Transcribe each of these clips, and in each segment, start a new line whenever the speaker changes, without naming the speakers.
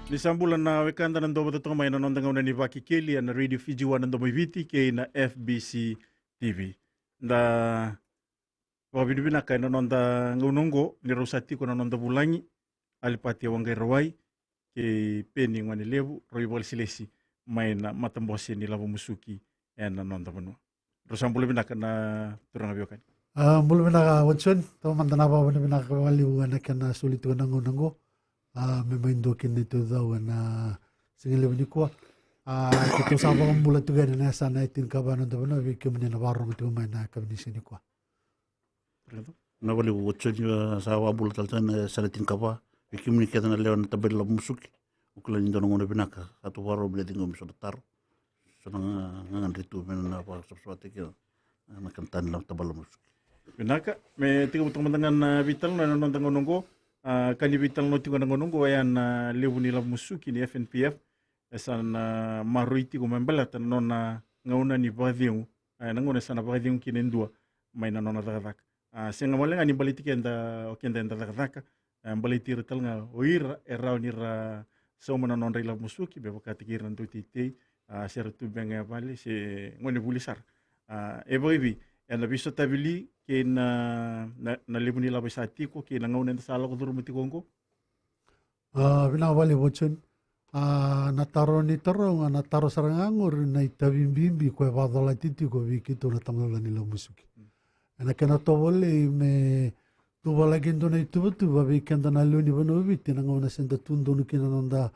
Ni sambulan na wekanda ng dobo to may nanondang una ni Vakekeli na Radio Fiji 1 ng dobo viti kay na FBC TV. Da wabinibina kay nanonda ngunungo ni Rosati ko nanonda bulangi alipati wangai rawai kay peni ngwani lebu roibol silesi may na matambosi ni lavo musuki nanonda manu. Rosambula binaka na turang abiyokan.
Mula binaka watson to mantana pa binaka waliwan na kana sulit ko nangunungo. Memang dokin itu tahu na singile ni ko kita sama mula tu gani na sana itin kabanan tu na wiki meni na warung tu main na kabini sini ko.
Na wali watson yo sa wabul taltan salatin kaba wiki meni kita na lewan tabel la musuk ukulan indo ngono binaka satu waro beli tinggal miso tar so ngan ritu men na pa sesuatu ke makan tan la tabel musuk
Binaka me tinggal teman-teman vital na nanonda ngunungo kanibital no tingo nangonongo ayan lewu nila musuki ni FNPF esan maruiti ko membela tan nona ngauna ni badhiu nangona sana badhiu kinendua may nanona dagadak senga malenga ni baliti kenda okenda enda dagadak baliti retal nga oira erau ni ra so mananon rila musuki be bakatikiran tu titi ser tu benga bali se ngone bulisar eboibi na biso tabili kay na libo nila ba sa tiko kay nangaw sa alak ko duro matikongo
Binawali watson nataro ni taro nga nataro sarangangur na itabimbi ko vadola titi ko wiki to na tamala nila musuki. Ana kana to wole me tu wala gendo na itu tu ba wikenda na luni bano witi na ngona senda tundo no kina nonda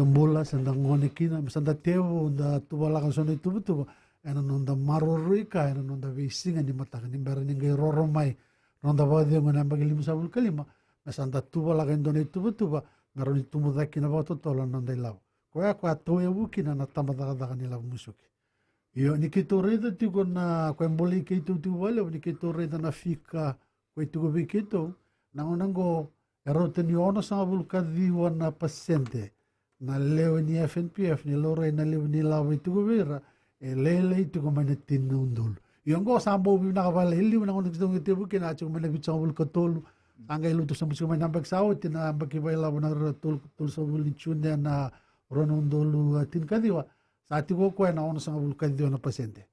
mbola senda ngone kina senda tewo da tu wala kan sona itu tu ena nonda marorika ena nonda visinga ni mataka ni bara ningai roromai nonda vadio ngona bagili musabul kalima masanda tuba la gendo ni tuba maroni tumudaki na vato tola nonda ilaw ko toya wuki na tamada ni law musuki yo ni kitoreda tigo na ko emboli ke tu wale ni kitoreda na fika ko tu go bikito na onango erote ni ono sa bulka diwa na pasente na leo ni FNPF ni lore na leo ni law itu go vera lele itu ko mana tinundul yung ko sambo bi nakabala ili na kono kitong itibu kina acho mana bitsabul katol angay luto sa musik man nambag sawot na bagibay lawo na tul sa bulichunde na ronondolu tin kadiwa sa ati ko na ono sa bul kadiwa na pasyente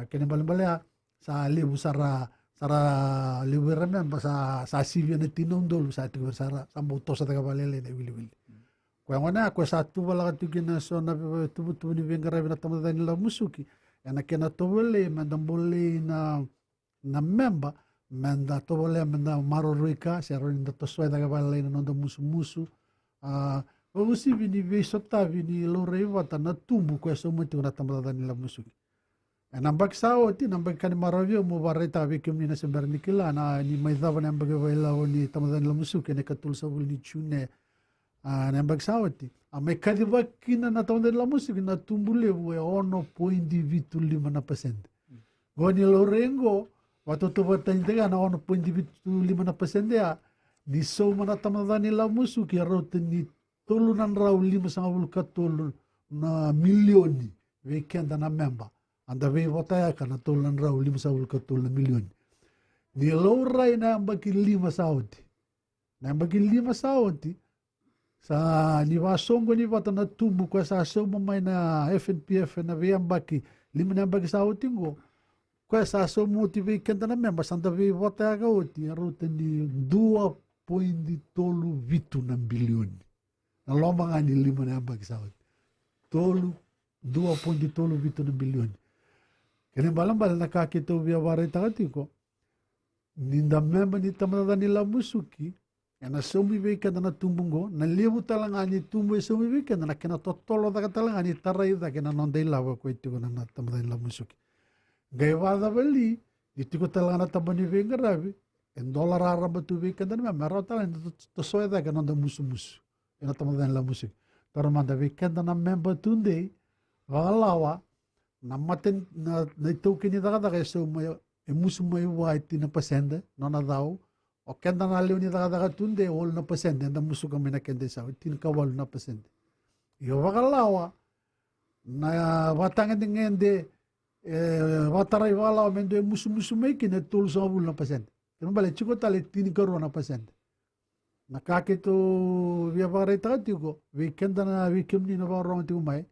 kene balambala sa libu sara libu remember sa sivyo na tinundul sa ati ko sara sambo to sa tagabalele na wili Kaya ngana ko sa tu wala katigin na so na tubutu ni vengara na tamada nila musuki na kena towele mandambole na memba manda towele manda marorika seron da toswa da gabale na nondo musu usi vini vesota vini lore vata na tumbu ko so mutu na tamada nila musuki nambak sao ti nambak kan maravio mo bareta vikim ni na sembernikila na ni maidava na mbage wala ni tamada nila musuki ne katul sa ni chune nembag sawati may kadibakina na taon nila musik na tumbule we 1.25%. Goni Lorengo watutubatan na 1.25% ya di so mana tamada nila musik ya rote ni tulunan raw 5 na milyoni weekend na member anda we votaya kana tulunan raw 5 na milyoni ni loray na ambaki 5 sawati na ambaki 5 sawati sa niwasongo ni wata na tumbu kwa sa somo may na FNPF na viyambaki lima na bagi sa utingo kwa sa somo ti weekend na member santa vi wata ga uti arute ni 2.8 ng bilyon na lomang ani lima na bagi sa uti 2.8 ng bilyon kaya balang nakakito viyawari takatiko ninda member ni tamada nila musuki na sumi weekend na tumbungo na limu talanga ni tumbu sumi weekend na kena totolo da talanga ni tarai da kena nondai lawa ko itu na tamada la musuki gaiwada bali itu ko talanga na tabani vengarabi en dollar araba tu weekend na mero talanga to soeda kena nonda musu na tamada la musuki tormanda weekend na member tunde walawa na maten na itu kini da so musu mai white na pasende nona dau o kenda na liw ni daga tunde wal na pasende na musu kami na kende sa tin kawal na pasende yo wakalawa na watangan ngende wataray wala mendo musu mai kine tul sa wal na pasende kaya bale chiko tali tin karo na pasende nakakito via vareta tiko weekend na weekend ni na varong tiko mai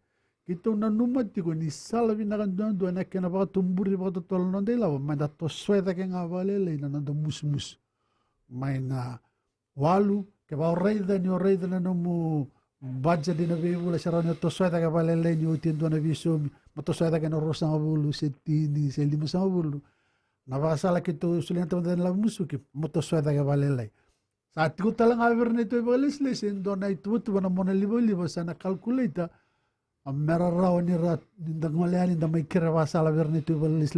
kito na numa tiko ni salavi na kan do na kena ba tumburi ba tol non de la ma da to sweta ke nga vale le na do mus mai na walu ke ba reida ni reida na mu budget di na vivu la sarano to sweta ke vale le ni utindo na viso ma to sweta ke no rosa bulu setini se lima sa bulu na ba sala kito sulenta de la musuki mo to sweta ke vale le saat ko talang averne to balis endo na itu na mona libo sana calculate mera raw ni rat ndangolani da may kira wasala averne to balis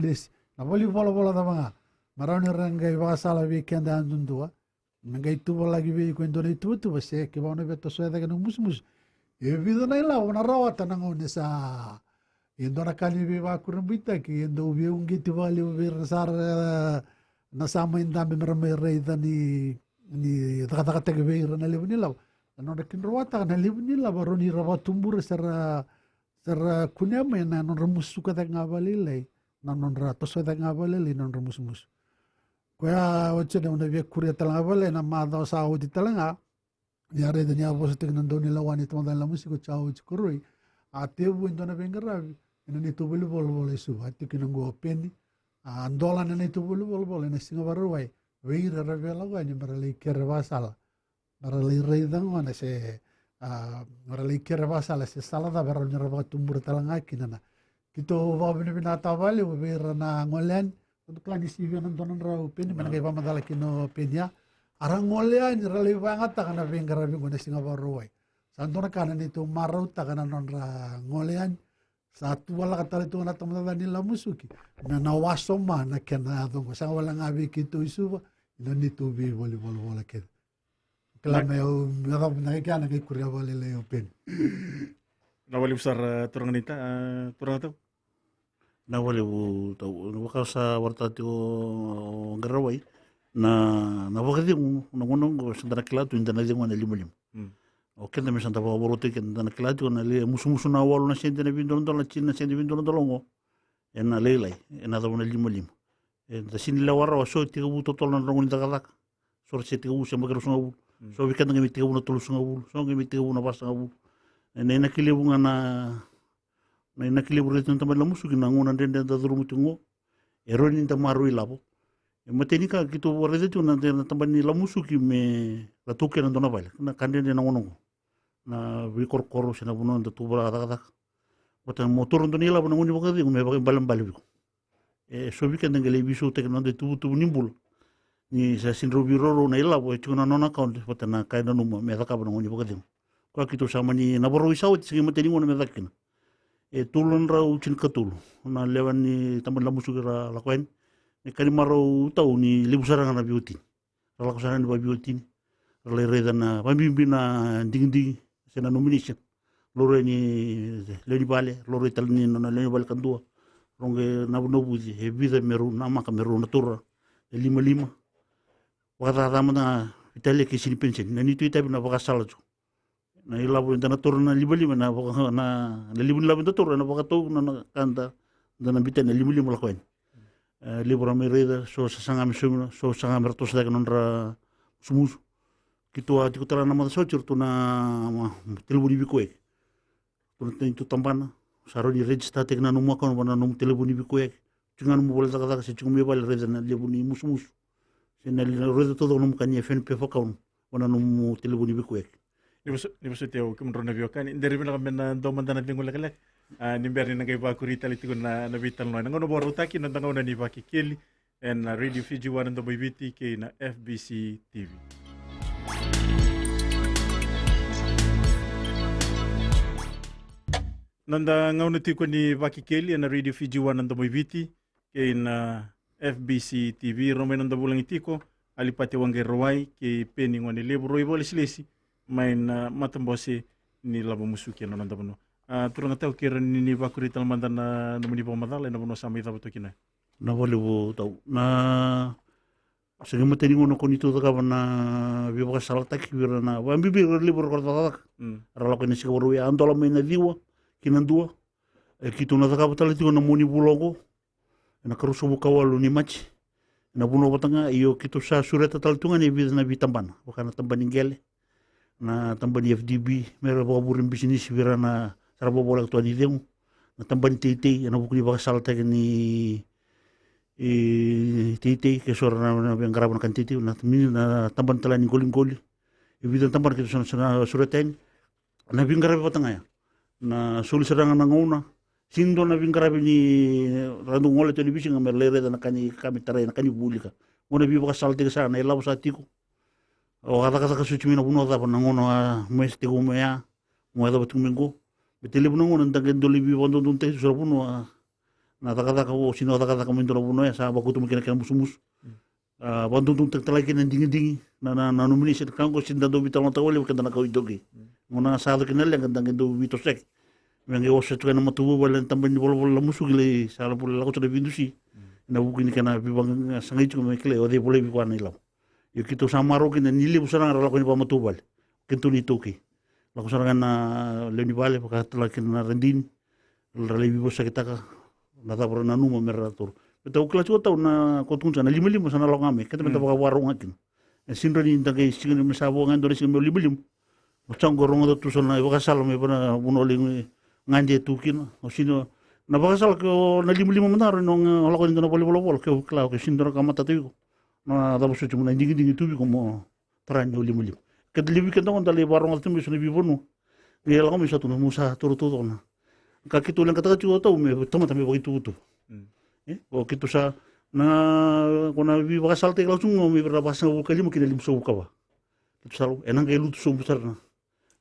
na bola da mga maraw ni rangay wasala weekend andundua nangay tu lagi be ko endo na itu base ke ba no beto sweda ka musmus e vido na ila na raw tanang on sa endo na kali be ba kurumbita ki endo ubi ungi tu vali ubi sar nasama indambe merame reida ni taka veira na libu nila no na kinroata na libu nila baro ni rawa tumbur sara kunyama na non ramusuka ta ngabalile na non rato so ta ngabalile non ramusmus koya oche na via kuria talanga vale na mada sa odi talanga ya re dania vos te nan doni lawani to dan la musiko chao chikurui a tebu indona vengaravi ina ni to bolu bolu su ati kinango peni a dola na ni to bolu na singa baruai veira revela gani marali kere basala marali reidang wana se marali kere basala se sala da verro ni reba tumbur talanga kinana kito va binata vale veira na ngolen untuk klani sivi nan donan rau peni mangai pa madala kino penya arang ngolen rali bangat takana vengara bingo na singa baruai santona kana ni to marau takana non ra ngolen satu wala katali tu na tamada nila musuki na nawasoma na kena dongo sa wala ngabi kito isuva ina ni tu bi wala ke kala me ngara na ke ana ke kuria wala le open
na wali usar turang nita turang tu
na wali u tau waka sa warta tio garawai na wakati na ngonong sandana klatu indana dingo na limulim o kenda me santa ba borote kenda na klatu na le musu na walo na sente na bindon dola china sente bindon dolongo ena lelai ena da na limulim da sini la wara so tiga bu totol na rongon daga dak so se tiga bu se magero so bu so bi kenda ngi tiga bu na tolu so bu so ngi tiga bu na basa bu ena na kile bu na kile bu retan tamala musu kina ngona dende da duru mutungo eroni nda maru ilabo matenika kitu warede tu na tambani la musu ki me la toke na dona vale na kandende na ngono na vikor koro sina buno nda tubra daga dak wata motor ndo nila bu na ngoni bakadi me bakay balam balbi so vi kenda ngele bisu tek no de tu nimbul ni sa sin rubiroro na ila bo chuna nona account wata na kaina numa me daka bu na ngoni bakadi ko kitu sama ni na boro isau tsi mateni ngona me dakina tulon ra uchin katul na lewan ni taman la musu ra la koen ni kali maro tau ni libusara na biutin la kusara ni biutin le reda na bimbi na ding sena nomination lore ni le bale lore tal ni na le bale kandua ronge na no buzi e vida meru na maka meru na turra e lima wada damana itali ke sini pension na ni tu itabi na baka salaju na ilabu na turra na lima na baka na lima na turra na baka to na kanda na bita na lima la koen libra mereda so sanga misumna so sanga mertos da nonra sumus kitua tikutara na ma so tu na telebuni bikoe tu tambana saroni register tek na numa kan wana num telebuni bikoe tungan mo bola taka se chumi bal reda na lebuni musmus se na reda todo num kan FNP fakaun wana num telebuni bikoe
ni basu teo kumrona biokan inderi bina kamena do mandana dingo lakalak ni berni na kay bakurita litigo na nabital no ngono boro taki na tangaw na ni Vakekeli and Radio Fiji 1 and WBT kay na FBC TV. Nanda ngaw na tiko ni Vakekeli na Radio Fiji 1 and WBT kay na FBC TV romay nanda bulang itiko alipati wangay rawai kay pening wani libro ibolis may na matambose ni labo musuki na nanda bono. Turang tahu kira ni bakurita mandan na namuni pamadala na bono sama ita beto kina.
Na wale wo tau na sige mateni ngono konito daga na biba salah tak kira na wa bibi libro korta tak rala ko ni siguro ya andola may na diwa kinandua kito na daga batala tiko na muni bulongo na karuso bukawalu ni machi Na buno batanga iyo kito sa sureta taltungan e vida na vitambana. Wakana tambani gele. Na tambani FDB. Mera baka burin bisnis vira na sarabo bola katua di demo. Na tambani titi. Na bukuli baka salta ni titi. Kesora na bianggarap na kan titi. Na tamban tala ni goli-goli. E vida tamban kito sa sureta ini. Na bianggarap batanga ya. Na suli serangan na ngona. Sindo na bingkarabi ni randu ngole televisi nga merlere na kani kami taray na kani bulika. Muna biba ka salte ka sana ilaw sa tiko. O kata ka suci mina puno ta pa nangono mes tiko mea mo ada batung minggu. Betele puno ngono ntangen doli biba ndo dunte sura puno na kata ka o sino kata ka mendo puno ya sa baku tu mekena kena musumus. Bantu dunte talaki na dingi na numini sit kango sinda do bital mata wale kenda na kau idogi. Ngona sa kenal yang ntangen do bitosek. Mengenai oset kan nama tubuh balen tambah ni bola musuh gile salah bola laku sudah bindusi. Na bukan kena bibang sangai cuma mekle ode boleh bipan ilau. Yo kita samaro kena nili busana laku ni pama tubal. Kentu ni toki. Laku sarang na leni bale pakai telah kena rendin. Rale bibosa kita ka nata pernah numa meratur. Betul kelas juga tahu na kotun sana lima sana laku ame. Kita minta pakai warung akin. Sindro ni takai singa mesabo ngan dori singa lima. Macam gorong ada tu sana pakai salam pernah bunoling nganje tukin o sino na bakasal ko na lima menaro nong holako ni na bol ke klau ke sindro ka mata tu na da bosu cuma ndingi tubi ko mo taranyo lima ke libi ke ndong dali barong atu mi sunu bibonu ni la ko mi satu musa turu na ka kitu lang kata chu to me tama tama bagi tu o kitu sa na ko na bi bakasal te langsung mi berapa sa ko lima ke lim so ka ba kitu sa enang ke lu tu so besar na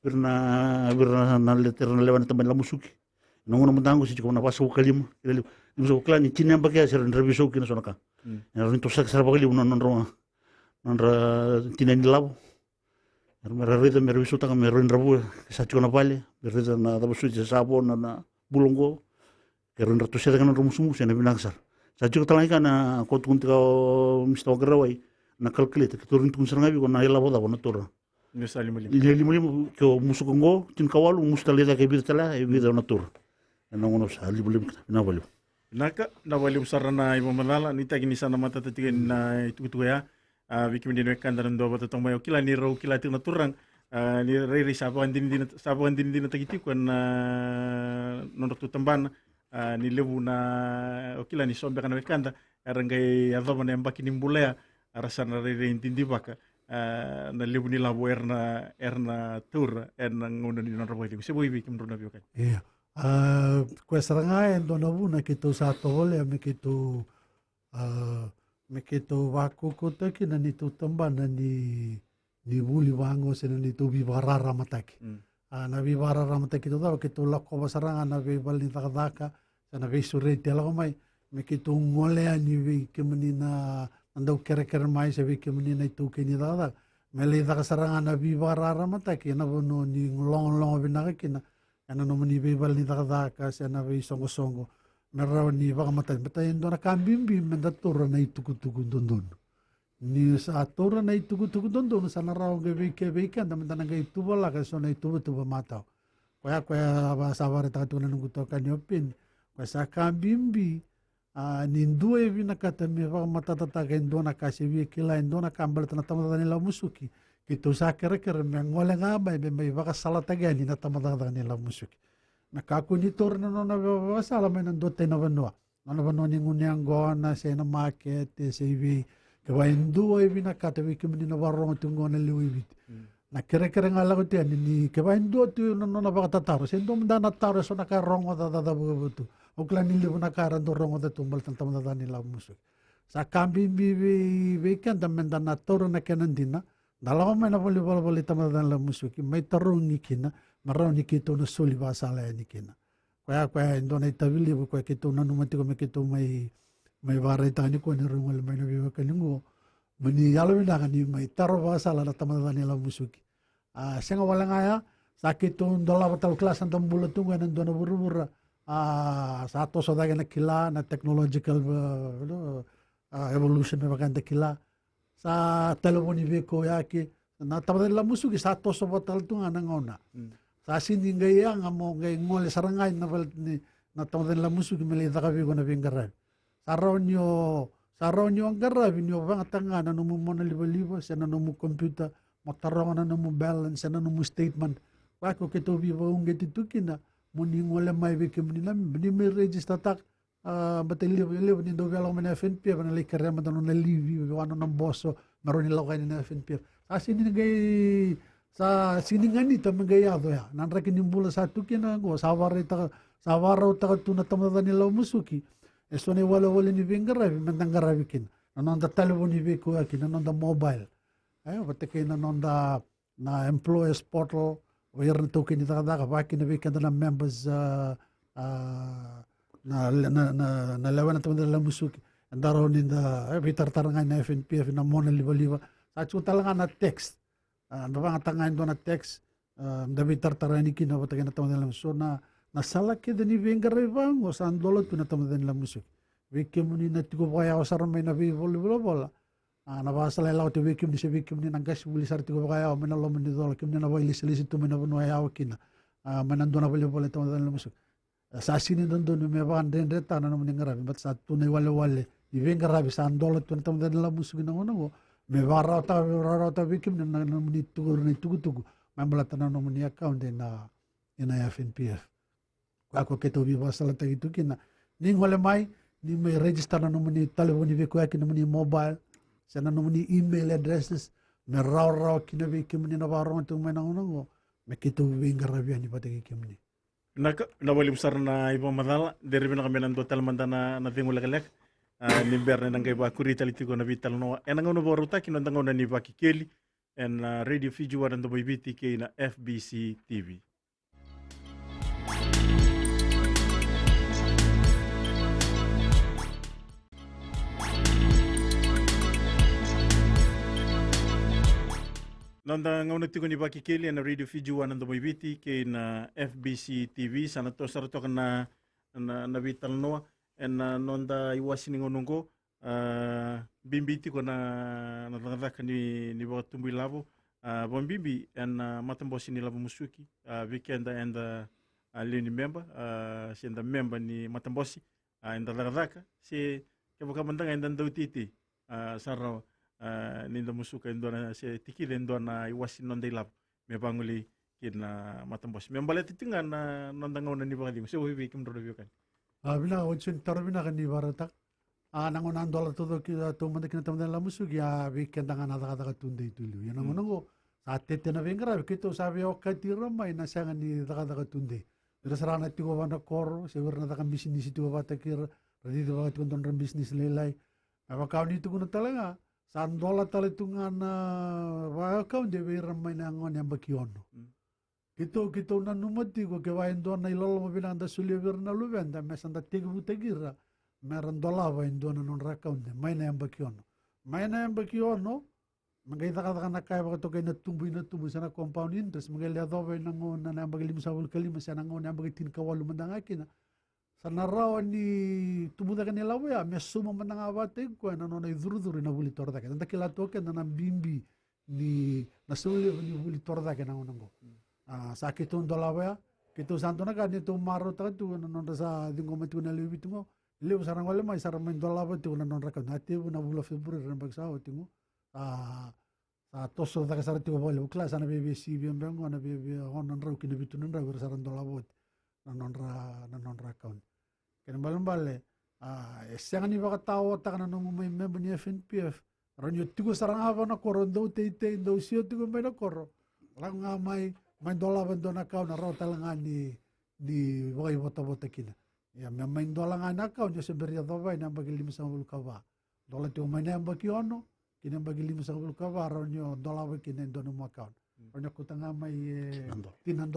Birna na letter na lewan tamban la musuki. Nongono mandango si chiko na paso kalim. Lim so klan ni chinya bakya ser reviso kina sonaka. Na rin to sak sar bakali unon nonra tinan law. Mera rita mera reviso tanga mera rabu sa chiko na pale. Rita na da busu sabo na bulongo. Kero nra to sera kana rumusumu sena binangsar. Sa chiko talanga na kotun tika mistaw garawai na calculate kiturin tun sangabi ko na ilaw da ko na tora.
Nusa lima.
Ke musuh kongo tin kawal mustaleda ke birtala e vida natur. Na ngono sa libulim na walim.
Naka na walim sarana ibo manala ni tagi ni sana mata tatigan na itu ya. Biki mendino kandaran do bata tong mayo kila ni ro kila tu naturang ni rei sabuan din tagiti ko na nonok tu tamban ni lebu na okila ni sombe kana kanda arangay adaba na mbaki nimbulea arasan rei intindi baka. Na lebu ni labo erna tur erna ngono ni nonro boy se boy bikim rona bio kan
iya kue serangai endo na buna kitu sato ole me kitu waku kota ki na nitu tamba na ni buli wango se na nitu bibarara mataki na bibarara mataki to daw kitu lako basaranga na bibal ni takadaka sa na visurete la mai me kitu ngole ani vi kemenina andau kere-kere mai se vike menina itu kini dada mele da saranga na bibarara mata kina bono ni long binaka kina ana no mani bibal ni da ka se na vi songo mera ni baka mata indo na kambimbi mendatura na itu kutu dondon ni sa tora na itu kutu dondon sa na raw ge vike anda mentana ge itu bala ka so na itu mata kwa ba sabare ta tu na nguto kanyopin kwa sa kambimbi nindu e vina kata me va matata ta gendo na kasi vi kila endo na kambal tana tamata nila musuki kitu sa kere me ngole ngaba be me va sala ta gani na tamata nila musuki na kaku ni tor na na va sala me ndo te na vanwa ni ngunyang go na se na market se vi ke va indu e vina kata vi kemni na varong tungo na liwit na kere ngala ko te ni ke va indu tu na va tataro se ndo mda na taro so na ka rongo da butu Oklan nili pun nakaran dorong ada tumbal tentang tentang nila musuk. Sa kambi weekend damen dan nator na kenandina. Dalam mana boleh tamat dan la musuk. Mai tarung nikina, marau nikito na suli basala nikina. Kaya Indona itawili kaya kito na numati ko kito may varay tani ko ni rungal may nabiwa kaningo. Mani yalawin na kani may taro basala na tamat dan nila musuk. Siya nga wala nga ya. Sakit itong dalawa tal kelas ang tambulat ito nga nandun na bura-bura. Satu saudara na kila na technological evolution na maganda kila sa telepon ibeko yaki na tamadala la musugi satu sobat tu nga nangona sa sini ngaya nga mo ngay ngole sarangay na tamadala la musugi melita kabi ko na bingara sa raw nyo Sarau nyo ang garabi nyo bang atanga na mo na liba-liba sa na mo computer matarongan na mo balance na mo statement. Wako kito biba unget itukin na muning wala may wikim nila may register tak batiliw ni do galo man FNP na like karema na livi wano ng boso maron nila kayo na FNP. Sa siningan ito magayado ya. Nanra kinimbula sa tukin na go sawaraw ta tunatamadan nila musuki. Eso ne wala ni vengaravi mandangaravikin. Nanonda telephone ni veku akin nanonda mobile. Ayo batake nanonda na employees portal where token ita kada bakin vekan na members na lewan at nila musuki. Andaro ninda bitartarangan na FNPF na mona liba-liba. Sa talaga na text. Nabangatangan do na text. Bitartaran ikin na batake na nila so na nasalaki da ni vengarevang o saan dolot pinatamadan nila musik. Vikim ni na tigo kaya o sarang may nabibola. Nabasala ilaw ti vikim ni si vikim ni nanggas bulisar tigo kaya o manalom ni dola kim ni nabailis-ilis ito may nabunuhay awak na manando na volleyball itamadan nila musik. Sa sinin doon may bakan din reta na naman yung ngarabi. Ba't sa tunay wale-wale ni vengarabi saan dolot pinatamadan nila musik na unang may baraw ta vikim ni naman ni tugo. May balatan na naman ni account na FNPF. Ako keto biba salata itu kina ning wala may ni may register na naman ni telephone ni ko akin naman ni mobile sa na naman ni email addresses may raw kina bikim ni nabarong itong may nangunang may kito bingarabian ni patagi kim ni
nawali besar na ibang madala dari na kami nando talmanda na tingul galek ni berne nang iba kurita litiko na vital no enang ono boruta kinondang ona ni Vakekeli and radio Fiji waran do BTK na FBC TV. Nanda ngauna tiko ni Vakekeli na radio Fiji wanan do biti kay na FBC TV sana to sarto kana na vital no en nonda iwasin ngonongo bimbiti ko na natangata ni bawat tumbi labo bombibi en matambosi ni labo musuki weekend and lini member senda member ni matambosi en dalaka si keboka mandanga en daw titi sarro ninda musuka indona se tikile indona iwasin non lab me banguli kin matambos me balet tinga na nondang ona ni bagadi so we kim do kan
bina wajin tarbina kan ni baratak nangonan dolar todo kita to mandik na tamdan la musuki weekend nga nadaka tunde tulu yan nangongo sa tete na vengra kito sabi o katira may nasangan ni daka tunde pero sarana tigo bana kor sewer na takang business tigo batakir radito ba tikon don business lelay abakaw nito kuno talaga sandola talitungan wakau de ramai nangon yang bakiono. Kita na numati ko kewain doon na ilolo mo bilang da suliver na luwen da mesan da tigu tegira meron dola wa indona non rakaunde may na yang bakiono. May na yang bakiono magaita ka na kaya ba to kay natumboy sana compound interest magalia do wa nangon na yang bagilim sa kalima sa nangon yang bagitin kawalu mandangaki na sa narawan ni tumuda ka nila waya, may suma man nga awate ko, na iduru-duru na wuli torda ka. Nanda kilato ka na bimbi ni nasuli ni wuli torda ka na unang ko. Sa kitong dola waya, kito santo na ka, nito maro ta ka, nanda sa dingo mati ko na liwit mo. Liw sarang wala may sarang may dola waya, tiko na nanda ka. Nati ko na wula February, rin bagsaw, tingo. Sa toso ta ka sarang tiko wala, klasa na bebe CBM bengo, na bebe honan raw, kinabito nan raw, sarang dola waya. Nanonra account. Kaya balambale, esang ni baka tao at na nung may member ni FNPF. Ron yung tigo sarang haba na koro, daw tete, daw siyo tigo may na koro. Lang nga may dola ba doon account na raw talaga ni wakay bota-bota kina. May dola nga na account, yung sabiria daw ba, na bagilim sa ulkawa. Dola tigo may na bakyono, kina bagilim sa ulkawa, ron yung dola ba kina doon mo account. Ron yung kuta nga may $10,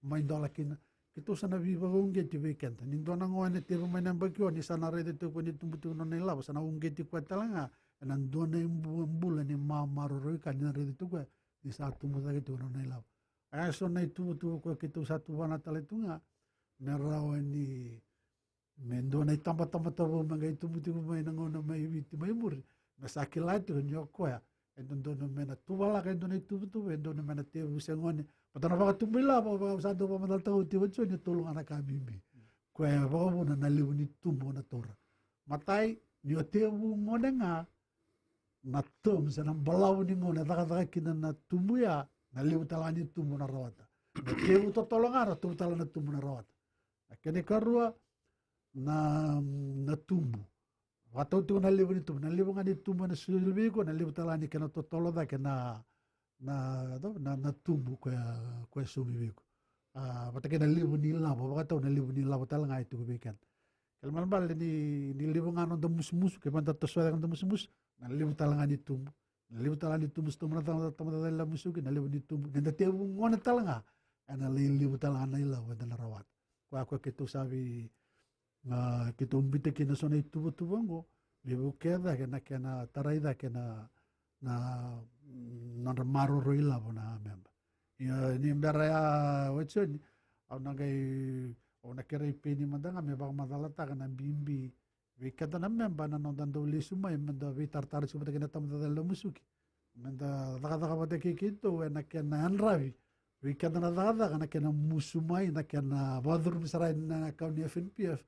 may dola kina. Ito sa nabibagong weekend. Nindo na nga na tiro may nambagyo. Ni sana rin ito po nito na nila. Sa naunggit yung kwenta lang nga. Nandun na yung buwan ni mamaroroy ka. Ni na rin ito kwa. Ni sa tumuta ito na nila. Kaya so na ito ko kito sa tuwa na tala ito nga. Merawan ni mendo na itamba-tamba-tamba mga ito may nangona may witi may muri. Masakila ito nyo kwa. Doon na may natuwala kayo doon na itubutubo. Doon na may natibo siya ngon. Patana baka tumila, baka usado pa madaltaw tiwad siya, niya tulong anak kami. Kaya baka muna naliw ni tumbo na tora. Matay, ni o te u ngone nga na tom sa nang balau ni ngone taka kina na tumuya na liu talani tumu na rawata na te u totolonga na tu talana tumu na rawata kene karua na tumu watau tu na liu ni tumu ngani tumu na sulbi ko na liu talani kena totolo da kena na tumu ko sumi ko bata kena liu ni labo baka tau na liu ni labo talanga itu bekan kalman bal ni liu ngano da mus ke panta toswa kan da mus na liu talanga ni tumu na liu talanga ni tumu sto na tama la musuki na liu ni tumu na te ngone talanga ana liu talanga na ila wa na rawat ko ketu sabi kita umbite kina sona itu tubango liu keda kena taraida kena na maro roila bona memba ya ni mbara ya wacho au nagai ona kera ipeni madanga me bang madalata kana bimbi wikata na memba na nondan do lisuma menda vitartar suma kena tamda dalla musuki menda daga bate kikito na kena anravi wikata na daga kana kena musumai na kena badur misarai na kauni FNPF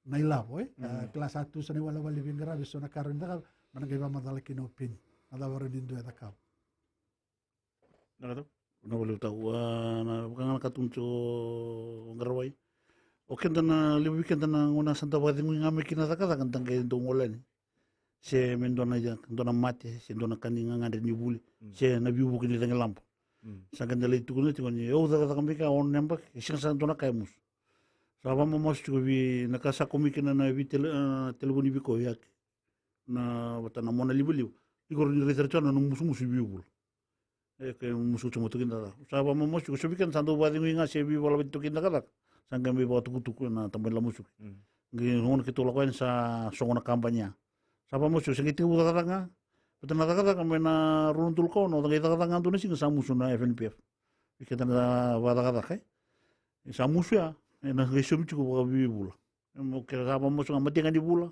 na ilabo kelas 1 sana wala wali bingara biso na karon daga managay ba madala kinopin nadawaro din do eta kap
Nakato?
na wala tau na kanga katuncho ngarawai o kenda na liwi kenda na ngona santa wadi ngame kina taka kantang kay dongolan se mendona ya dona mate se dona kaninga ngade ni buli se na bibu kini tanga lampo sa kenda le tukuni tikoni o daga kambika on nemba sing sa dona kay mus sa ba mo mos bi nakasa komikina na bi telefoni bi ko yak na wata na mona libu igor ni research na musu bibu ke musu cuma tu kinda sa ba mo mos ko bikan sandu wadi nginga se bi wala bitu kinda kala sangka bi ba tuku na tambah la musu ngi hon ke tolak sa songona kampanya sa ba musu sing itu kata nga betul kata kamena runtul ko no kata nga tu sing sa musu na FNPF kita na wada kata kai sa musu ya na ngisum cukup ba bi bula mo ke sa ba musu ngamati kan di bula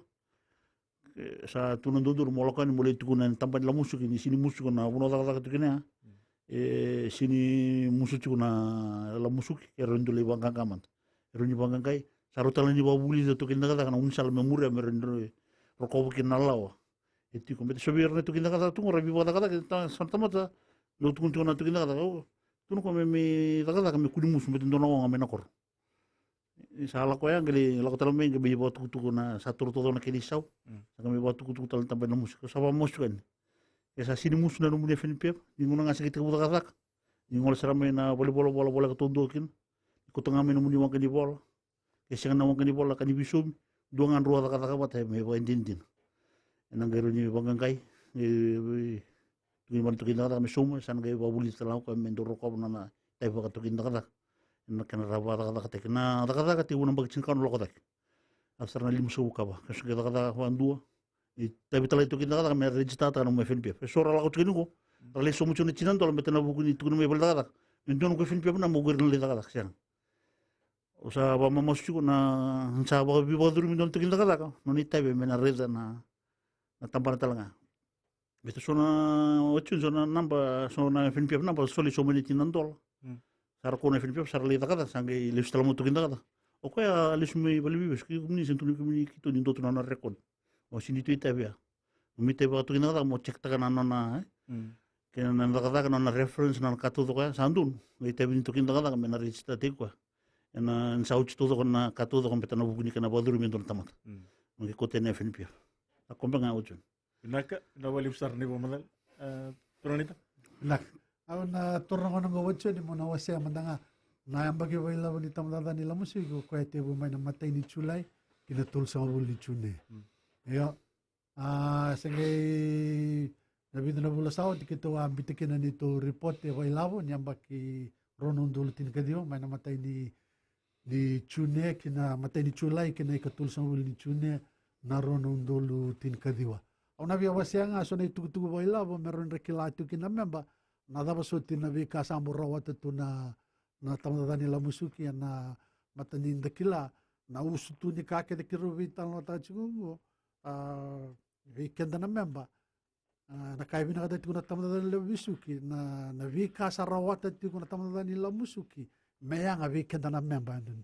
sa tunan dudur molokan mulai tukunan tambah la musu kini sini musu na uno kata tukina sini musu na la musu ke rendule bangka kaman rendule bangka kai sarutala ni babuli to kinda kata kana unsal memoria merendro roko kinna lawa itu komete sobirne to kinda kata tungo rabi bada kata kita santamata lo tungo to kinda kata tuno ko me kata kami kudi musu betul dono ngame nakor sala ko yang gali la ko talme ngi bi botu na satu to na kini saw kami botu tal tambah na musu saba musu kan esa sini musu na numune FNPF ni ngona ngasa kita buta kata ni ngol sarame na bola ketundukin ko tanga me numuni wang kini bola kasi nga naman kanibol na kanibisum duangan ruwa taka bat may ba indin enang gero ni bangangkay tukin man tukin kata kami suma san kayo babulit talaw kami mendoro ko na tayo ba katukin kata kanaraba kata kena kata kati unang bagsinkan lo kata after na limso ka ba kasi kata dua tabi talay tukin kata kami registrata ng FNPF sora la ko tukin ko talay sumo chune chinan tolo metana buku ni tukin may balda kata nindon ko FNPF na mugir na lita kata siyang usa ba mamasuk na sa ba bibo dulu don tukin kata ka no ni tabe mena reza na tampan talanga beto sona ochun sona namba sona FNPF namba soli so meni tinan dol sar ko na FNPF sar lita kata sangai lis talamu tukin kata o ko ya lis mi balibi beski kumni sentu kumni kito ni dotu na record o sini tu tabe ya mi tabe tukin kata mo cek takana na kena nanda kata na reference na katu to ka sandun ngai tabe ni tukin kata mena register te ko na sauci todo na katu do kompetana buguni kana badur mi don tamat ngi kote na FNPF akomba nga ujun
Naka na wali besar ni bomadal turanita
nak aw na turno ko ng wacho ni mo na wase mandanga na ang bagi wala ni tamdada nila musiko ko ete bumay na matay ni Chulay kinatul sa ul ni Chune yo sangay nabido na bula sao dikito bitikin na nito report e wailabo nyang baki ronon dulutin kadio may namatay ni Chune kina matay ni Chulay kina ikatul sa ul ni Chune naronon dulutin kadiwa o nabi awasya nga so na itutugo wailabo meron rekilatu kina memba nadabasutin na vika sa murawat ito na tamada nila musuki na matanin dakila na usutu ni kake de kirubitan no tachigungo weekend na memba nakaibi na kada ito na tamada nila musuki na vika sa rawat ito na tamada nila musuki maya nga weekend na memba andun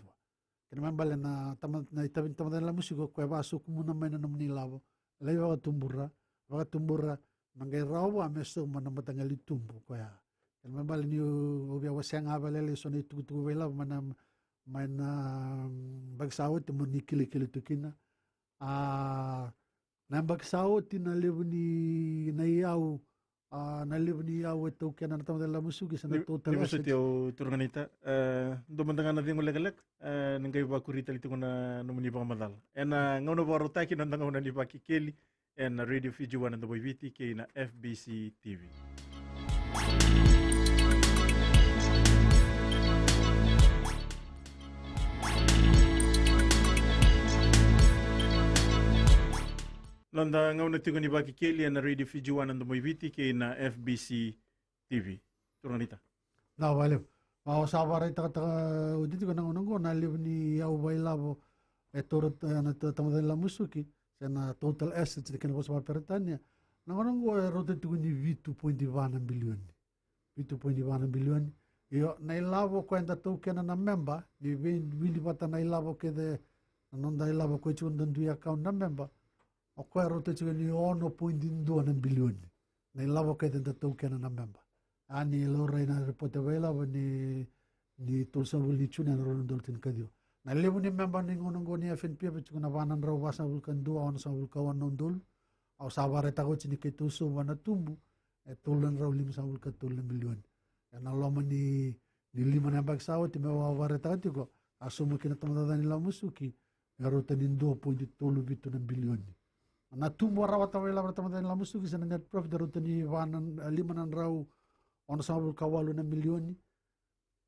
Kena mambale na itawin tamadan la musiko kwe baso kumuna may na namni lavo. Lai wakatumbura mangai rawa meso manamatang tumbo kaya. Kena mambale ni ubia wasyang abalele so na itukutuku wela mana bagsawat mo ni kili tukina. Na bagsawat na levo ni naiyaw na levo ni yaw ito kaya na tamadan la musiko sa na total
asset. Ni maso turunganita. Dumandangan na din ulag-alag. Nanggay ba kurita lito ko na numuni pa kamadal. Ngayon ba rotaki na nangaw na ni Vakekeli and Radio Fiji 1 and the Boiviti kay na FBC TV. Nanda ngaw na tigo ni Vakekeli and Radio Fiji 1 and the Boiviti kay na FBC TV. Turunganita.
Na wale. Mau sabar ita kata udit ko nang na live ni au bailavo turut na tamadan la musuki sana total assets de kan was peretania nang rote tu ni 2.1 billion 2.1 billion yo na ilavo kwenda tu kena na member ni wili pata na ilavo ke de non da ilavo ko chundan du account na member o ko rote tu ni 1.2 billion na ilavo ke de tu kena na member ani lorre na report available ni tulsa wuli chuna na ron doltin kadio na lebu ni member ni ngonongo ni FNP bitu na wanan raw wasa vulkan dua on sa vulkawan nondol au sabare ta ko chini ke tuso wana tumbu tulan raw lim sa vulkan tulan milyon na loma ni lima na bagsawa ti mewa ware ta ko asumo kina tamada nila musuki garota ni 2.3 bitu na bilyon na tumbu rawata wala tamada nila musuki sa net profit garota ni wanan lima na raw on sa vulkawalu na milyon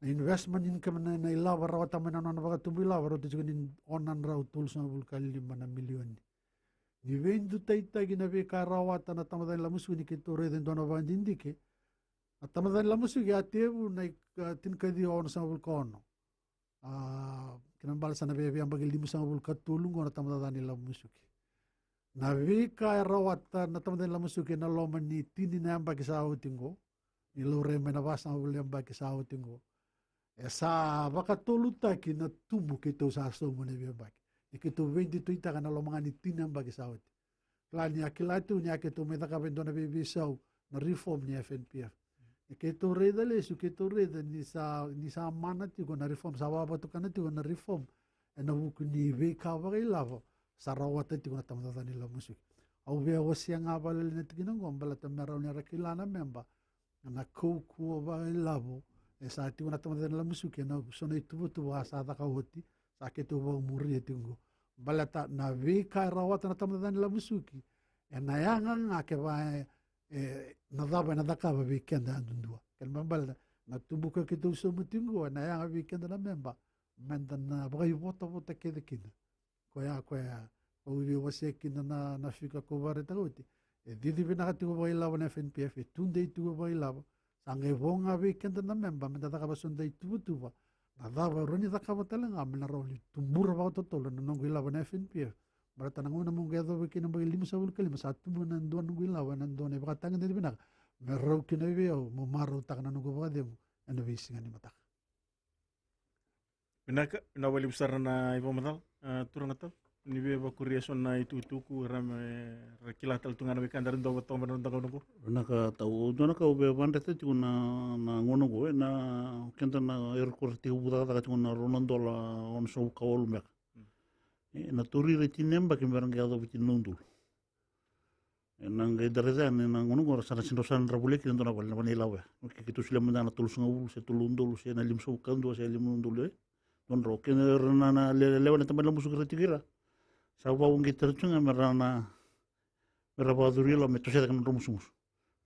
investment income na ilawa raw taman na baka ilawa raw tiyo nin onan raw tools na bulkal 5 na milyon. Ni wendu tay ginabi ka rawata na tamadan lamusu ni kitore den dona vandindike. At tamadan lamusu gatebu na tinkadi on sa bulkono. Kinambal sa nabi ang bagil limu sa bulkatulong na tamadan lamusu. Nabi ka rawata na tamadan lamusu na loman ni tini na ang bagisaw tingo. Nilore menabas na ulang bagisaw tingo. Esa bakatuluta kina tubu kito sa aso mo na biyabak. Ikito 22 ita ka na mga nitinang bagisawat. Kala niya kilatu niya kito may takapin doon na bibisaw na reform ni FNPF. Ikito redale su kito reda ni sa manat yung na reform. Sa wabato ka na yung na reform. E na buko ni veka bakilavo. Sa rawatan yung na tamatata nila musik. Au vea wasi ang abalali na tiginangom. Balata meraw ni rakilana memba. Na kukuwa bakilavo. Sa ati wana tamadan la musuki na sona itu asa ka hoti sa ketu wa muri tingo balata na veka rawata na tamadan la musuki na yanga ngake ba na daba na daka ba weekend andundua kan mambal na tubuka ketu so mutingo na yanga weekend na memba mendan na bagay vota kede kina koya o wi waseki na fika ko bareta hoti didi binakati ko ba ilaw na FNPF tunde itu ba ilaw Sangai vonga weekend na memba mendataka basunday tubutuba. Nadava roni takaba talaga menaroli tumbura ba totolo na nung ilaw na FNPF. Barata nang una mong gado weekend ng limu sa ulkali masatu mo nanduan nung ilaw nanduan ay bakatangan din binak. Meraw kinawiyaw mumaraw tak na nung gawade mo ano bisingan ni matak.
Pinaka nawali besar na ipamadal turang atal. Nibe ba kuryason na itutuku rakilatal tungan na kandaran daw bato man nang ko.
Naka tau do naka ube bandete ti na ngono go na kenta na erkorti ubuda ta ti na Ronaldo la on so kawol mek. Na turi re tinem ba kimberang gado biti nundul. Nang idareza na ngono go sa sinosan rabule ki ndo na wal na ilawe. Ki kitu sila na tulus ngul se tulundul se na limso kando se limundul don ro ken na lewa na tamala musu kritikira. Sa wawang gitarchunga merana merabadurila metoseda kan romusumus.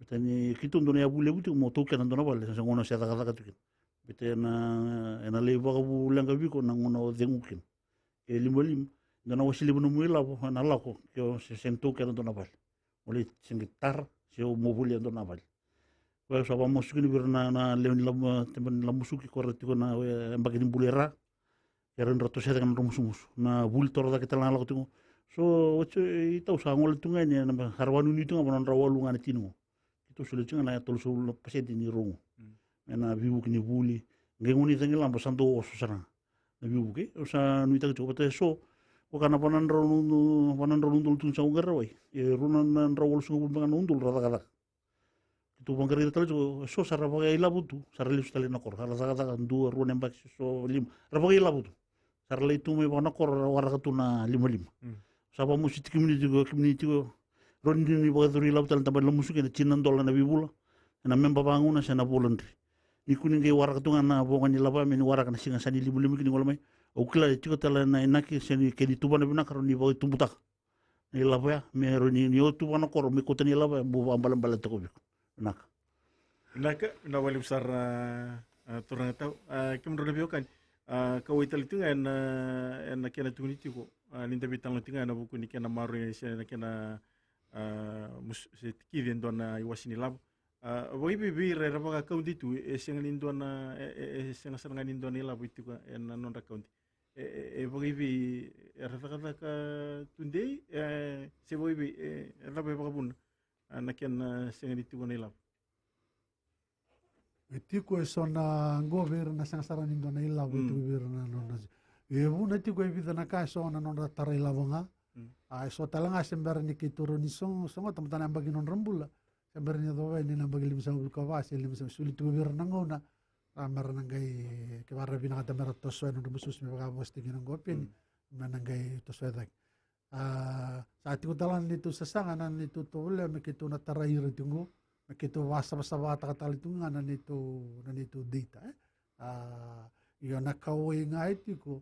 Betani kitu ndo ya bule buti mo token ndo na wale sa ngono sa daga tukin. Betena ena leva bu langa biko na ngono dengukin. E limolim ndo na wasili bunu muila bo na lako ke se token ndo na wale. Oli singitar se o mobile ndo na wale. Wa sa vamos kini birna na leon la musuki korreti ko na embagin bulera. Eran roto sa kan rumusumus na bultor da kita lang tingo so wacho itaw sa ngol tunga ni na harwanu ni tunga bonon rawalu ngani tingo ito sulit tunga na tol so pasente ni rongo na vivu kini buli ngenguni tangi lambo santo oso sana na biuke o sa nui tak chopa te so o kana panan undul tun sa ungara wai e runa nan rawol sungu pangan undul rada kada tu bangkari tal jo so sara bagai labutu sara lius tali nakor sara sara dua runa embak so lim rabagai labutu sara le tu me bana kor wara katuna lima saba musit community go ron ni bagai turi labutal tambah lamusuk ina cinan dola na bibula na memba banguna sa na voluntary ni kuning ke wara katunga na bonga ni laba meni wara kana singa sani limu kini ngolmai o kila tiko tala na inaki seni ke di tuba na bina karo ni bagai tumbutak ni laba ya me ro ni o tuba na kor me kota ni laba bu ambalan balan tako biko nak
na wali besar turang tau kim ro lebih kan kau ital itu en kena tungni tiko ninda bitang lo tinga na buku ni kena maru na kena se kiri ndona iwasini labo Wai bibi rera baka kaunti tu senga nindona senga senga nindona labo itu ka en non ra kaunti wai bi rera kata ka tunde se wai bi rera baka bun na ken senga itu ka labo
Tiko sona gover na sangsara nindo na ilawo tu gover na nona. Na tiko vida na ka so na nona tara ilawo nga. So talanga sembara ni kituro ni song tamatan ang bagin non rambula. Sembara ni doa ni nang bagil sa ul kawas lim sa sulit gover na ngona. Ramar nang gay kewara bina kata merat to so no musus me baka posti ng gopin. Nang gay to so dak. Sa tiko talan nito sa sanganan nito to ule me kito na tara iro tingo. Nakito wasa bata katalitungan na nito data iyo nakaway nga itiko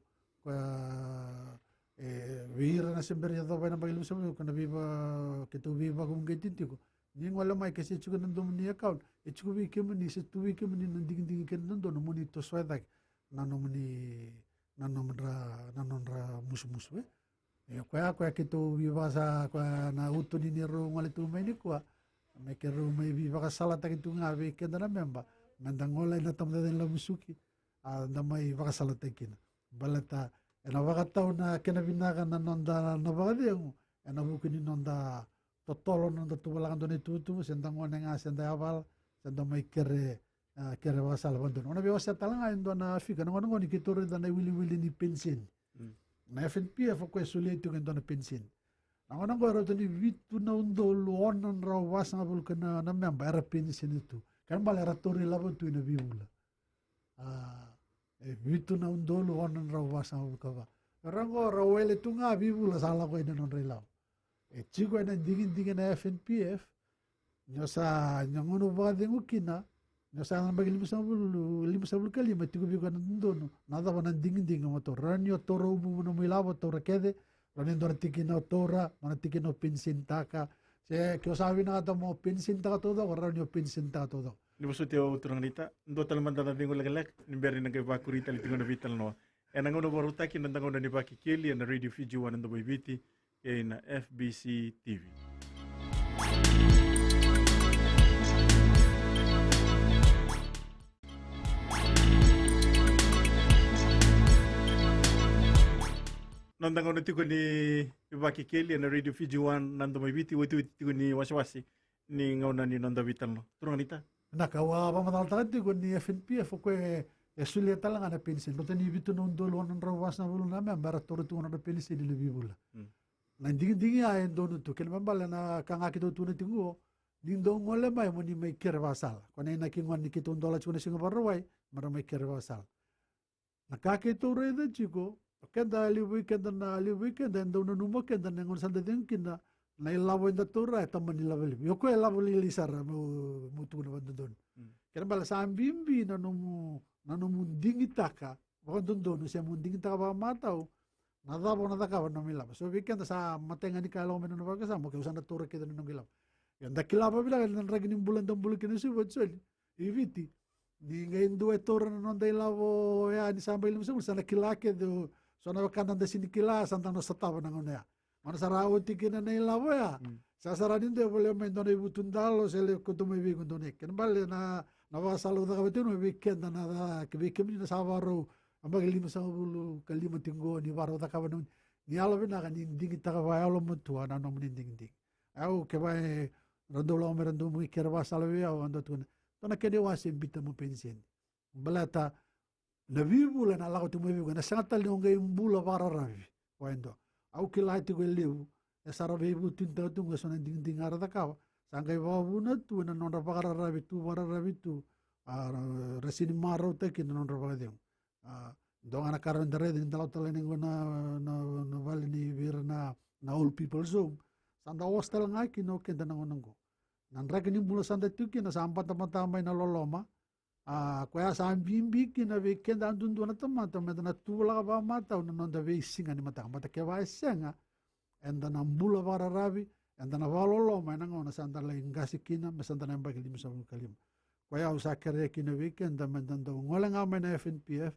wira na semberi ato pa na pagilum sa mga kung nabiba kito biba kung gaitin ko hindi wala may kasi chuko nandun ni account chuko wiki mo ni sa tuwiki mo ni nanding ka nandun mo ni to swedak nanonra musu kaya kito biba sa na uto ni niro ngalito may ni kwa me kero mai viva ka sala ta kitu nga ve kenda na memba mandangola na tamda den la musuki na mai va ka sala ta kina balata ena va ka tau na kena vinaka na nonda na va de ena buki ni nonda totolo nonda tu bala kandone tutu sendango nga senda aval senda mai kere va sala bandon ona be wasa talanga ndo na fika na ngono ni kitore da na wili ni pension na FNPF ko suletu ndo na pension Ang ko ito ni vitu na undol onan raw wasang abul ka na memba era pension ito. Kan balera tori labo tu na bibula. Vitu na undol onan raw wasang abul ka ba. Rango rawele tu nga bibula sala ko ina non relaw. Chico na dingin na FNPF. Nyo sa nyangono ba dingo kina. Nyo sa nang bagil lima sa bulka lima tigo bigo na dono. Nada ba nang dingin mo to. Ranyo toro umu mo milabo to rakede. Ranendo tikino tora, mana tikino pinsintaka. Se kyo sabi na ata mo pinsintaka todo, ranyo pinsintaka todo.
Di ba suti o turang nita? Ndo talaman na natin ko lagalak. Nimberi na kay Bakurita litingo na vital no. E nangono barutaki nandango na ni Vakekeli na Radio Fiji 1 ndo baybiti kay na FBC TV. Nandango na tiko ni Vakekeli na Radio Fiji 1 nando may biti witi tiko ni waswasi ni ngaw na ni nanda vital no. Turang nita?
Nakawa pa matalatakat tiko ni FNPF ko suleta lang na pension. Bata ni bito nung dolo ng rawas na bulo namin. Bara turo tuwa na pension nila bibula. Nandingin ayon doon ito. Kaya bala na kangakito tuwa na tingo. Dingdong wala may mo ni may kirwasal. Kung ay nakingwan ni kitong dola chuna singa paraway, mara may kirwasal. Nakakito rin na chiko. Kenda ali weekend and daw na weekend and ngon sa dating kina na ilawo na tura ito Manila bali. Yoko ilawo lilisar mo tuna ba doon. Kaya bala sa ambimbi na numunding itaka. Baka doon siya munding itaka ba mataw. Nadabo na takawan na milab. So weekend sa matenga ni kalaw may nanong kasama. Kaya usan na tura kita nanong ilab. Yan dakila pa bila kaya nanragin yung bulan kinusubad. So ibiti. Di ngayon doon tura na nung dailawo ya ni sambay lumusubad. Sa nakilake do. So nawakan da sinikila santang no satawa ng una ya. Mana sarao tikin na ilawo ya. Sasaranin do boleh main doon ibutundalo sele kutumibi kundonek. Kan bale na nawasalo da kabitun weekend na kibikim ni nasawaro. Ang magalim sa ulo kalima tinggo ni waro da kaban ni alo na kaninding ta kawalo mo tuwa na no meninding. Au kebay randolo merando mo ikirwa salwe au ando tun. To na kedi wasi bita mo pension. Balata na vivula na lako tumo vivu na sangata le ngai mbula para ravi wendo au kila ti ko leu e sara vivu tinta tu ngai sona ding ding ara takawa sangai vavu na tu na nonda para ravi tu para ravi tu resini maro te ki nonda para deu dong ana karon dare ding talau tala ning na vale ni vir na old people zone sanda hostel ngai ki no kenda nangonongo nan rek ni mula sanda tu ki na sampa tamai na loloma koe asa ambimbi na ve kenda andundu na tamata me na tula ba mata na nonda ve singa ni mata mata ke vai senga enda na mbula vara ravi enda na valolo ma na ngona sanda la ingasi kina me sanda na mbaki lima sabu kalim koe au sa kere kina ve kenda me dando ngola nga me na FNPF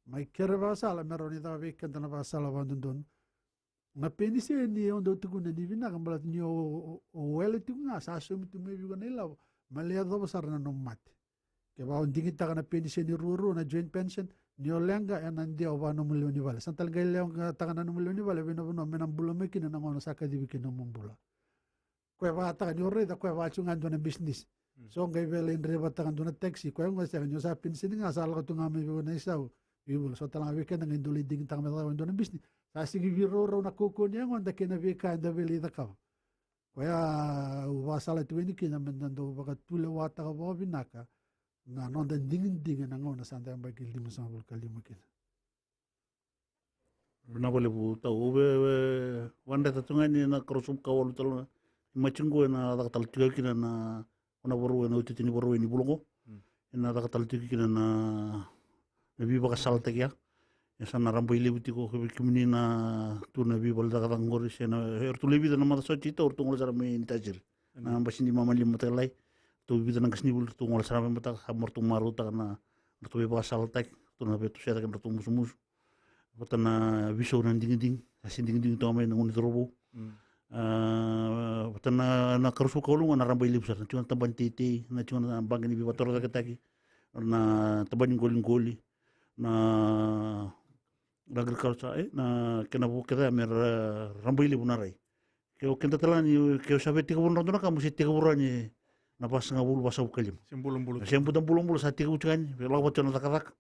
mai kere va sala me roni da ve kenda na va sala va andundun na penise ni ondo tuku na divina kambala ni o wele tuku nga sa sumi tu me vigo nela malea do sarna no mate ke ba undingi ta kana pension ni ruru na joint pension ni olenga en andi o ba no mulio ni vale santal gai leong ta kana no mulio ni vale beno no menam bulo me kina na ngono saka dibi kina mumbula ko ba ta ni orre da ko ba chunga ndo na business so ngai vele in reba ta ndo na taxi ko ngo sa nyo sa pension nga sa la to ngame vigo na isau vivo so tala weekend ngai ndo liding ta me ndo na business sa sigi viro ro na koko ni ngonda kina ve ka nda vele da ka ko ya u va sala tu ni kina men ndo ba ka tule wa ta ba binaka na nonda dingin na ngona sanda yang bagi 5 kali mungkin.
Na boleh buta ube wanda tatunga ni na krosum kawal talo machingo na da tal tiga kina na ona boru na uti ni boru ni bulungo na da tal tiga kina na bi baka salta ya esa na rambo ile buti ko kimini na tu na bi bol da ngori sena ertu lebi na mata so tita urtu ngol sara me intajir na basindi mama lim matalai tu bida nang kasni bul tu ngol sara me mata hamor tu maru ta na tu be baka salta tu na be tu seta kan tu musumus patana viso na ding asin ding to me ngun trobo patana na karusu ko lu na rambo ile busar tu na taban titi na tu na bangani bi bator da kataki na taban goli na agriculture na kena bo keda mer rambo ile bunarai ke o kenta talani ke o sabe tiga bunro na kamu tiga burani na pas ngabul basau kalim sembulum sa tiga ucan velo botona takatak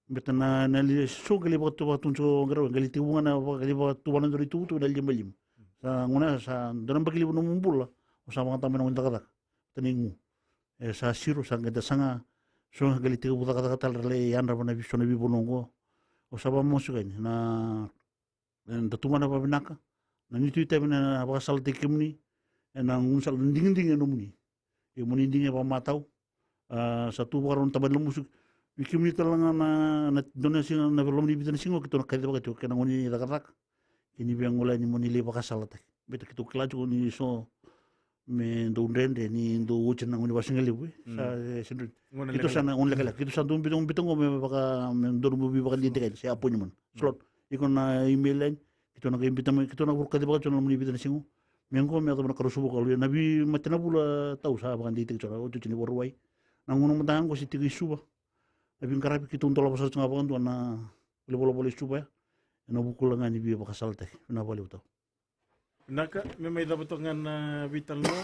betana na li so gali batu so ngaro gali tibunga na gali batu banan dori tu na lim sa ngona sa donam bagili bunum mumbula o sa mga tamen ng takatak taningu sa siro sa ngada sanga so gali tiga buta tal le yan rabana biso na bibunongo o sa ba mo sugan na datuma na babinaka na nitu ita na bakasal tikimni na ngunsal dingin no muni e muni dinge pa matau sa tu baron taban lumusuk ikimni talanga na donasi na belum ni bitan singo kito na kaida bakito kana ngoni dakatak ini biang mulai ni muni le bakasal tak beto kito klaju ni so me do rende ni do uchen na ngoni basingeli bu sa sindut itu sana on lekala itu sa dum bitong me baka me do mu bi baka lite kay sa apo man slot ikon na email line kito na kaimbita kito na burka di baka chono muni bitan singo mengo me ato na karusubo ko na bi matena bula tau sa baka lite kito o chini borwai na ngono matahan ko si tigi suba abi karapi kito untola pasal tanga baka tu na boleh suba na bukulangan ni bi baka salte na boleh to
Naka memang ida betongan vital no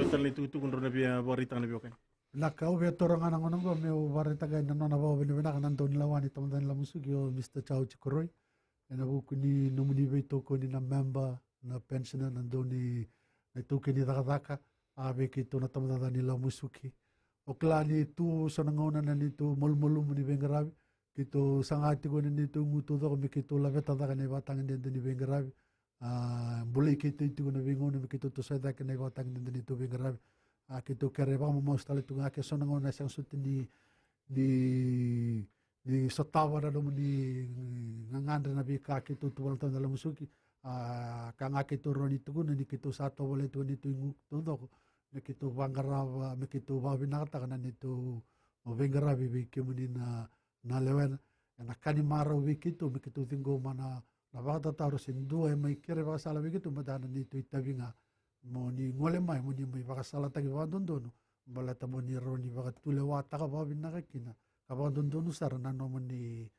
total ni tutu kun rona bia barita na biokan.
Naka ubi torangan ang onong me barita kay nanon na bawa binibina kanan to nila wani taman la musugi o Mr. Chao Chikoroy. Na buku ni nomuni beto ko ni na member na pensioner nando ni na tuki ni dakadaka abe kito na taman nila musuki. O klani tu sa nangona na nito molmolum ni bengarabi kito sangati ko ni nito nguto do ko kito laveta da kanay batang ni bengarabi. Boleh kita itu na bingon na kita to sa da kanay batang ni to bengarabi. Kito kare ba mo mostali tu nga keso nangona sang suti ni sotawa na naman ni ngangandra na bika kito tuwal tan dalam musuki kanga kito roni tu na ni kito sato wala tu ni tu nguk na kito bangarawa me kito babinata kana nito bengarabi biki muni na lewen na kanimaro biki tu me kito tingo mana na bata taro sindu ay may kire ba sala biki tu madana nito itabinga mo ni ngole mai mo ni may baka sala tagi ba dondono balata mo ni roni baka tulewata ka babinaka kina kapag doon sara na naman ni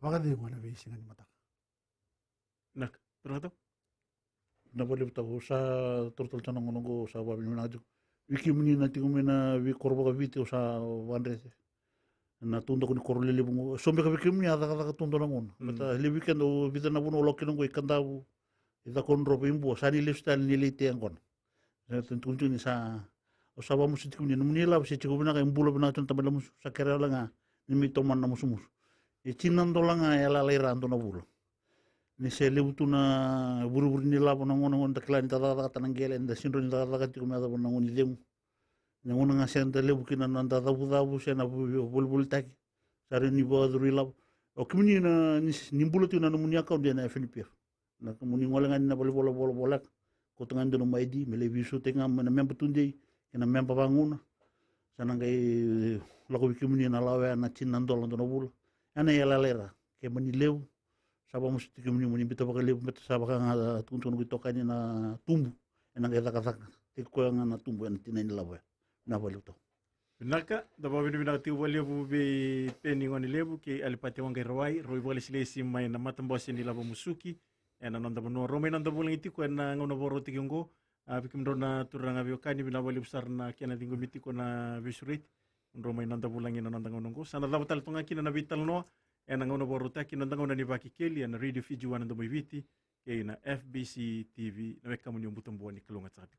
baka di mo na bisingan ni mata.
Nak, terus tu?
Na boleh tahu sa turtul tanong nunggu sa babin mo na wiki muni na tingo me na wi korbo ka video sa wandre na tunda ko ni korolele bungo sombe ka bikim ya ka tunda na ngon mata le weekend o vita na buno lo kinong ko ikandabu ita konro pimbo sani lifestyle ni lite ngon sa tuntu ni sa o sa vamos sitik ni munila se tiku bina ka imbulo bina tanta bala mus sa kera langa ni mi toman na musumus e chinan dolanga ya la lera ando na bulo ni se le na buru-buru ni la bona ngon ngon taklan tata tanang gele nda sinro ni tata tiku ma bona ngon ni demu na ngona nga senta le bukina na nda dabu se na bul taki sari ni bo aduri la o kimni na ni bulo tu na munia ka dia na FNPF na kumuni ngola ngani na bola ko tangan do mai di mele visu tenga na memba tunde na memba banguna sana ngai la ko kimni na lawa na chinan do na bul ana ya lera ke mani leu saba musti kimni muni bita ba leu bita saba ka tuntun ko tokani na tumbu na ngai taka te ko na tumbu na tinai lawa na valuto.
Naka, daba bina tiu lebu be peni ngoni lebu ke alipate wangai rawai, roi bole silesi mai na matambose ni labo musuki, na nanda bono rome nanda bolang itiko na ngona boro tikiongo, bikim na turanga biokani bina bole besar na kiana tinggo mitiko na visurit, rome nanda bolang ina nanda ngonongo, sana labo tal tonga kina na vital no, na ngona boro taki nanda ngona ni Vakekeli na radio Fiji wana ndo viti, ke na FBC TV na weka muni umbutambo ni kalunga tsati.